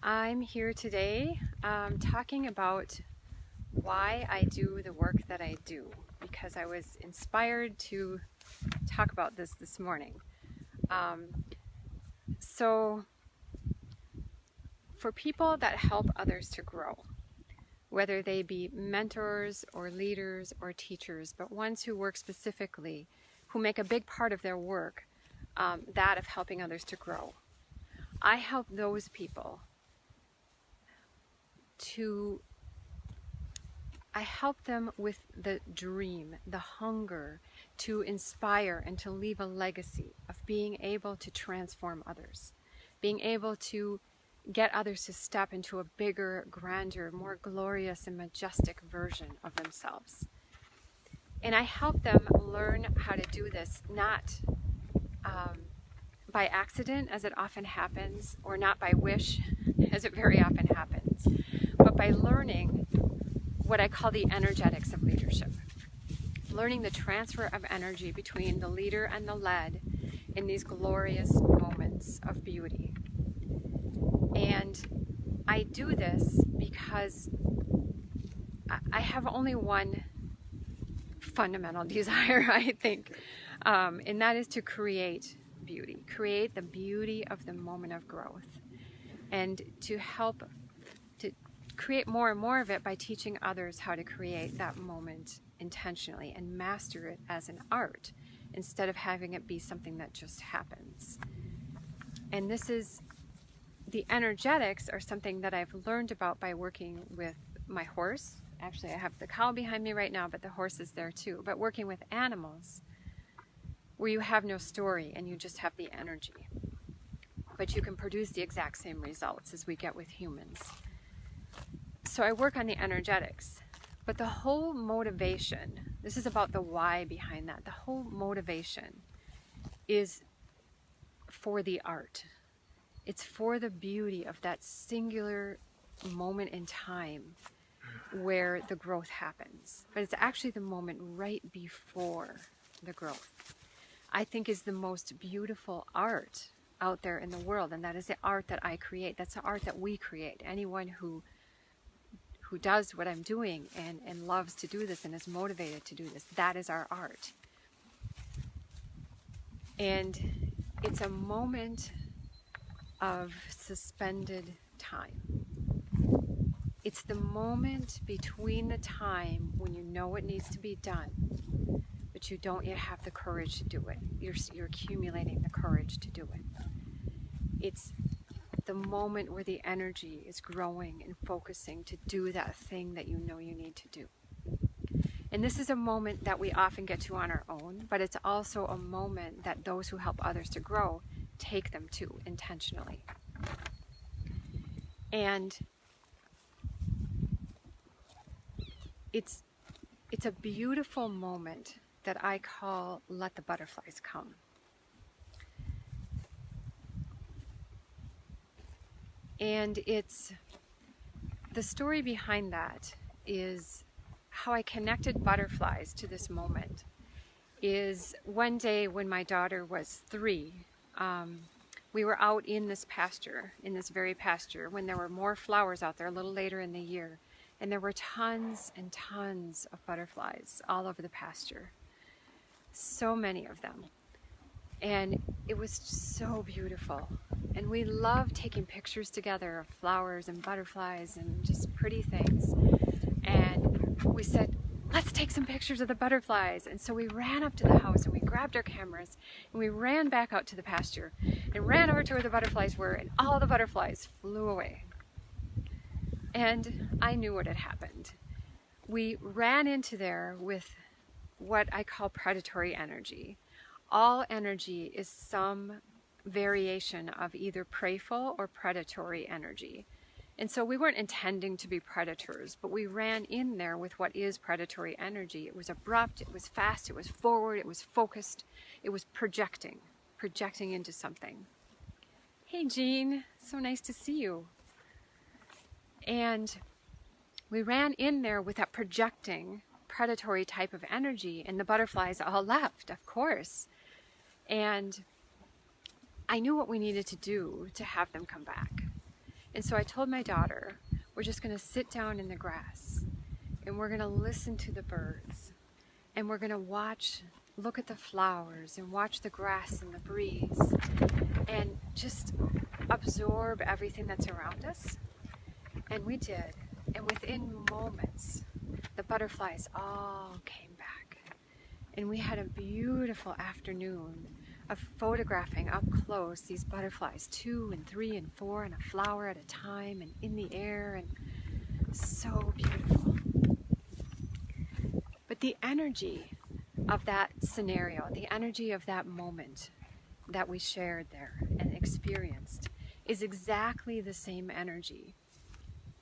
I'm here today talking about why I do the work that I do, because I was inspired to talk about this morning. So for people that help others to grow, whether they be mentors or leaders or teachers, but ones who work specifically, who make a big part of their work, that of helping others to grow, I help those people I help them with the dream, the hunger to inspire and to leave a legacy of being able to transform others, being able to get others to step into a bigger, grander, more glorious and majestic version of themselves. And I help them learn how to do this, not by accident, as it often happens, or not by wish, as it very often happens, but by learning what I call the energetics of leadership. Learning the transfer of energy between the leader and the led in these glorious moments of beauty. And I do this because I have only one fundamental desire, I think, and that is to create beauty, create the beauty of the moment of growth, and to help to create more and more of it by teaching others how to create that moment intentionally and master it as an art instead of having it be something that just happens. And the energetics are something that I've learned about by working with my horse. Actually, I have the cow behind me right now, but the horse is there too. But working with animals, where you have no story and you just have the energy, but you can produce the exact same results as we get with humans. So I work on the energetics, but the whole motivation, this is about the why behind that, the whole motivation is for the art. It's for the beauty of that singular moment in time where the growth happens. But it's actually the moment right before the growth, I think, is the most beautiful art out there in the world. And that is the art that I create. That's the art that we create. Anyone who does what I'm doing and loves to do this and is motivated to do this, that is our art. And it's a moment of suspended time. It's the moment between the time when you know it needs to be done, but you don't yet have the courage to do it. You're accumulating the courage to do it. It's the moment where the energy is growing and focusing to do that thing that you know you need to do. And this is a moment that we often get to on our own, but it's also a moment that those who help others to grow take them to intentionally. And it's a beautiful moment that I call "Let the Butterflies Come." And the story behind that is how I connected butterflies to this moment. Is one day when my daughter was 3, we were out in this very pasture, when there were more flowers out there a little later in the year. And there were tons and tons of butterflies all over the pasture. So many of them. And it was so beautiful. And we loved taking pictures together of flowers and butterflies and just pretty things. And we said, let's take some pictures of the butterflies. And so we ran up to the house and we grabbed our cameras and we ran back out to the pasture and ran over to where the butterflies were, and all the butterflies flew away. And I knew what had happened. We ran into there with what I call predatory energy. All energy is some variation of either preyful or predatory energy. And so we weren't intending to be predators, but we ran in there with what is predatory energy. It was abrupt, it was fast, it was forward, it was focused, it was projecting into something. Hey Jean, so nice to see you. And we ran in there with that projecting, predatory type of energy, and the butterflies all left, of course. And I knew what we needed to do to have them come back. And so I told my daughter, we're just going to sit down in the grass and we're going to listen to the birds and we're going to look at the flowers and watch the grass and the breeze and just absorb everything that's around us. And we did. And within moments, the butterflies all came back. And we had a beautiful afternoon of photographing up close these butterflies, 2 and 3 and 4 and a flower at a time and in the air, and so beautiful. But the energy of that scenario, the energy of that moment that we shared there and experienced is exactly the same energy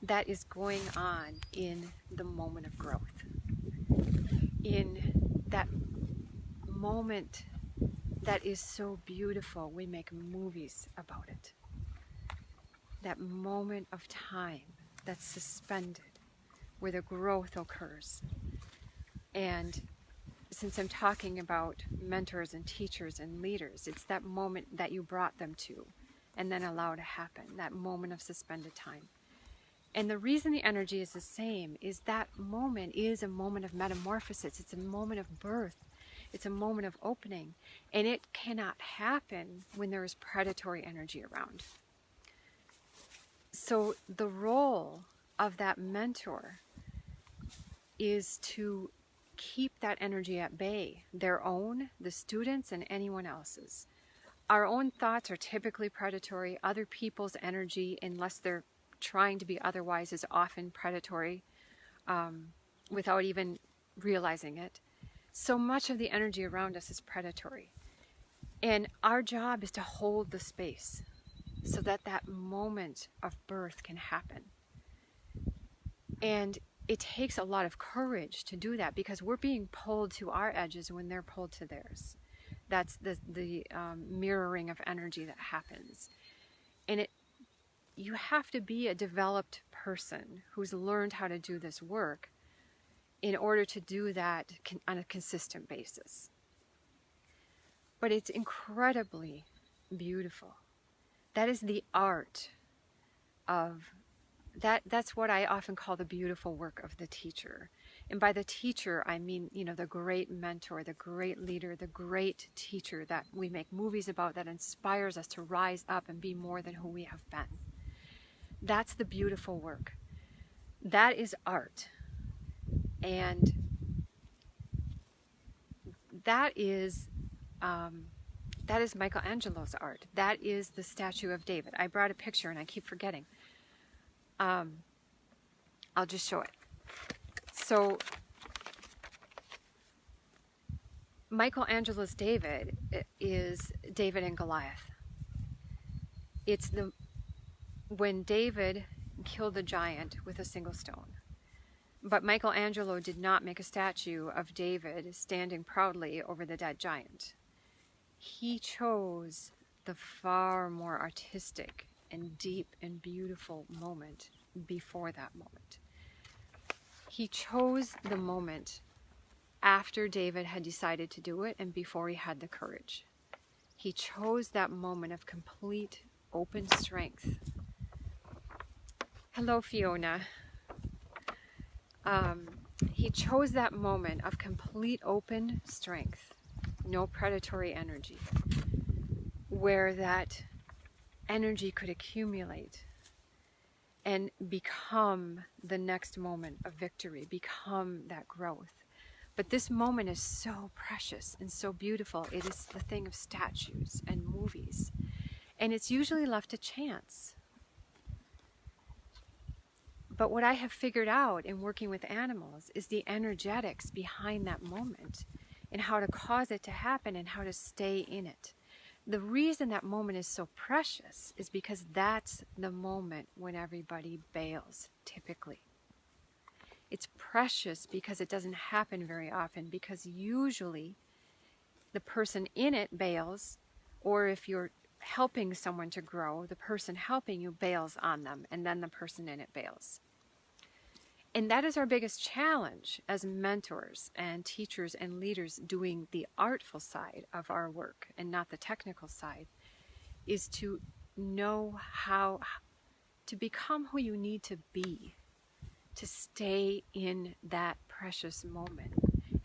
that is going on in the moment of growth. In that moment that is so beautiful, we make movies about it. That moment of time that's suspended, where the growth occurs. And since I'm talking about mentors and teachers and leaders, it's that moment that you brought them to and then allow to happen, that moment of suspended time. And the reason the energy is the same is that moment is a moment of metamorphosis. It's a moment of birth. It's a moment of opening. And it cannot happen when there is predatory energy around. So the role of that mentor is to keep that energy at bay, their own, the students, and anyone else's. Our own thoughts are typically predatory. Other people's energy, unless they're trying to be otherwise, is often predatory without even realizing it. So much of the energy around us is predatory. And our job is to hold the space so that that moment of birth can happen. And it takes a lot of courage to do that, because we're being pulled to our edges when they're pulled to theirs. That's the mirroring of energy that happens. And you have to be a developed person who's learned how to do this work in order to do that on a consistent basis. But it's incredibly beautiful. That is the art of that. That's what I often call the beautiful work of the teacher. And by the teacher, I mean, the great mentor, the great leader, the great teacher that we make movies about, that inspires us to rise up and be more than who we have been. That's the beautiful work. That is art. And that is Michelangelo's art. That is the statue of David. I brought a picture and I keep forgetting. I'll just show it. So Michelangelo's David is David and Goliath. It's when David killed the giant with a single stone. But Michelangelo did not make a statue of David standing proudly over the dead giant. He chose the far more artistic and deep and beautiful moment before that moment. He chose the moment after David had decided to do it and before he had the courage. He chose that moment of complete open strength. Hello, Fiona. He chose that moment of complete open strength, no predatory energy, where that energy could accumulate and become the next moment of victory, become that growth. But this moment is so precious and so beautiful. It is the thing of statues and movies. And it's usually left to chance. But what I have figured out in working with animals is the energetics behind that moment and how to cause it to happen and how to stay in it. The reason that moment is so precious is because that's the moment when everybody bails, typically. It's precious because it doesn't happen very often, because usually the person in it bails, or if you're helping someone to grow, the person helping you bails on them, and then the person in it bails. And that is our biggest challenge as mentors and teachers and leaders doing the artful side of our work and not the technical side, is to know how to become who you need to be, to stay in that precious moment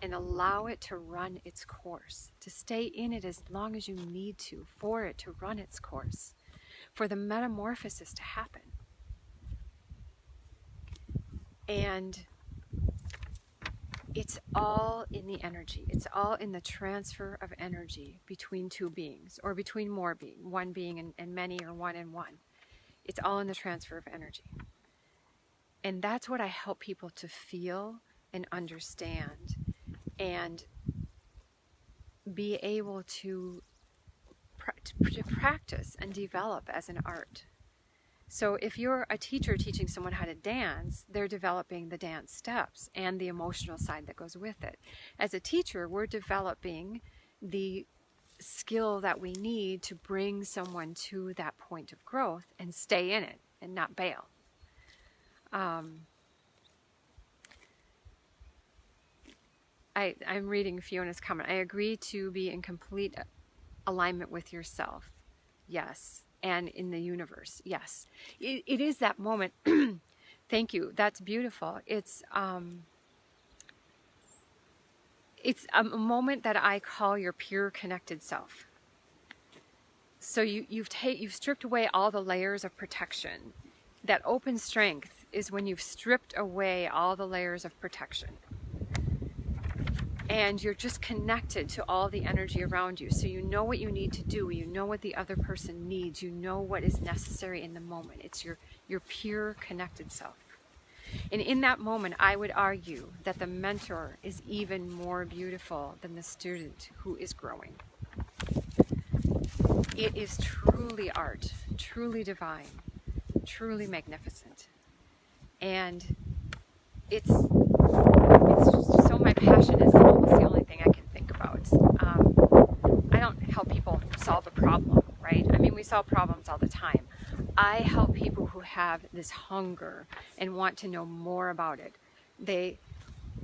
and allow it to run its course, to stay in it as long as you need to, for it to run its course, for the metamorphosis to happen. And it's all in the energy. It's all in the transfer of energy between two beings, or between more beings, one being and many, or one and one. It's all in the transfer of energy. And that's what I help people to feel and understand and be able to practice and develop as an art. So if you're a teacher teaching someone how to dance, they're developing the dance steps and the emotional side that goes with it. As a teacher, we're developing the skill that we need to bring someone to that point of growth and stay in it and not bail. I'm reading Fiona's comment. I agree to be in complete alignment with yourself. Yes. And in the universe. Yes. It is that moment. Thank you. That's beautiful. It's a moment that I call your pure connected self. So you've stripped away all the layers of protection. That open strength is when you've stripped away all the layers of protection. And you're just connected to all the energy around you. So you know what you need to do. You know what the other person needs. You know what is necessary in the moment. It's your pure connected self. And in that moment, I would argue that the mentor is even more beautiful than the student who is growing. It is truly art, truly divine, truly magnificent. And it's so my passion is almost the only thing I can think about. I don't help people solve a problem, right? I mean, we solve problems all the time. I help people who have this hunger and want to know more about it.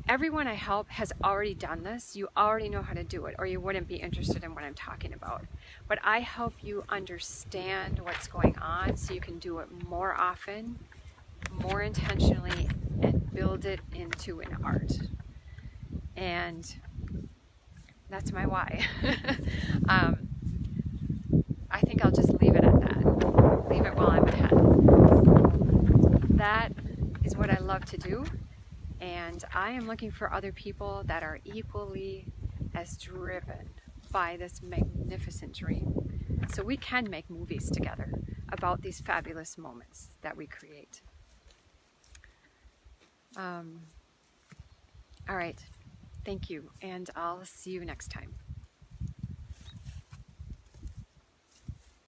Everyone I help has already done this. You already know how to do it, or you wouldn't be interested in what I'm talking about. But I help you understand what's going on so you can do it more often, more intentionally, and build it into an art. And that's my why. I think I'll just leave it at that. Leave it while I'm ahead. That is what I love to do. And I am looking for other people that are equally as driven by this magnificent dream. So we can make movies together about these fabulous moments that we create. All right. Thank you. And I'll see you next time.